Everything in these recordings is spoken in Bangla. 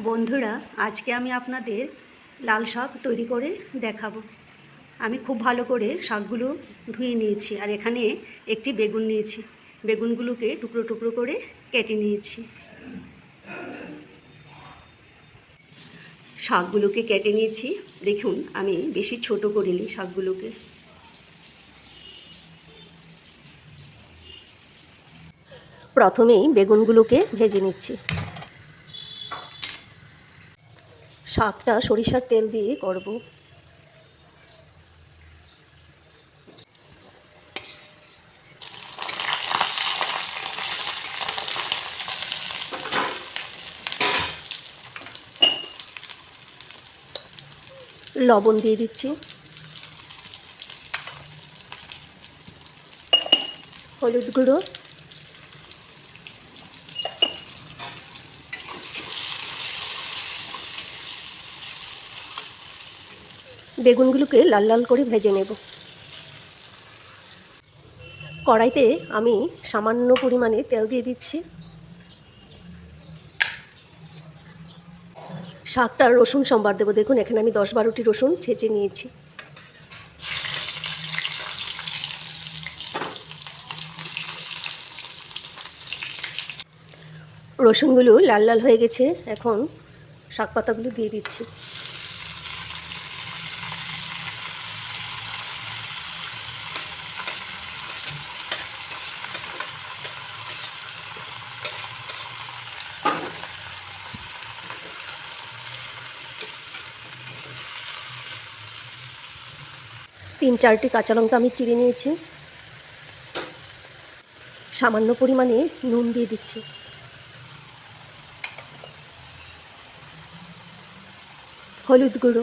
বন্ধুরা, আজকে আমি আপনাদের লাল শাক তৈরি করে দেখাবো। আমি খুব ভালো করে শাকগুলো ধুয়ে নিয়েছি, আর এখানে একটি বেগুন নিয়েছি। বেগুনগুলোকে টুকরো টুকরো করে কেটে নিয়েছি। শাকগুলোকে কেটে নিয়েছি। দেখুন, আমি বেশি ছোট করিনি শাকগুলোকে। প্রথমেই বেগুনগুলোকে ভেজে নিচ্ছি। শাকটা সরিষার তেল দিয়ে করব। লবণ দিয়ে দিচ্ছি, হলুদ গুঁড়ো, বেগুনগুলোকে লাল লাল করে ভেজে নেব। কড়াইতে আমি সামান্য পরিমাণে তেল দিয়ে দিচ্ছি। শাকটা রসুন সম্বার দেবো। দেখুন, এখানে আমি 10-12টি রসুন ছেঁচে নিয়েছি। রসুনগুলো লাল লাল হয়ে গেছে। এখন শাক পাতাগুলো দিয়ে দিচ্ছি। তিন চারটি কাঁচা লঙ্কা আমি চিড়ে নিয়েছি। সামান্য পরিমাণে নুন দিয়ে দিচ্ছি। হলুদ গুঁড়ো,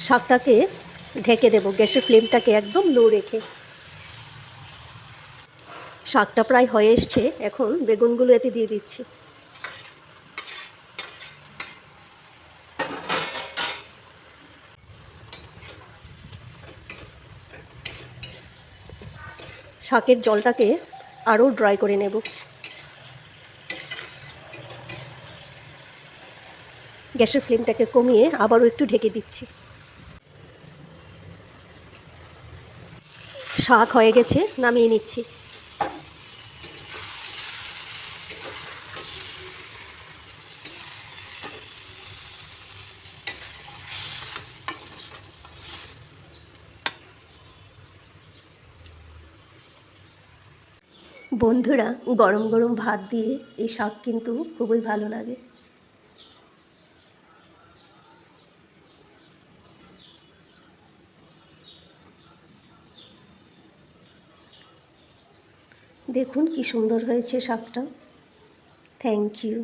শাকটাকে ঢেকে দেব, গ্যাসের ফ্লেমটাকে একদম লো রেখে। শাকটা প্রায় হয়ে এসছে। এখন বেগুনগুলো এতে দিয়ে দিচ্ছি। শাকের জলটাকে আরও ড্রাই করে নেব। গ্যাসের ফ্লেমটাকে কমিয়ে আবারও একটু ঢেকে দিচ্ছি। শাক হয়ে গেছে, নামিয়ে নিচ্ছি। বন্ধুরা, গরম গরম ভাত দিয়ে এই শাক কিন্তু খুবই ভালো লাগে। দেখুন কি সুন্দর হয়েছে শাকটা। Thank you.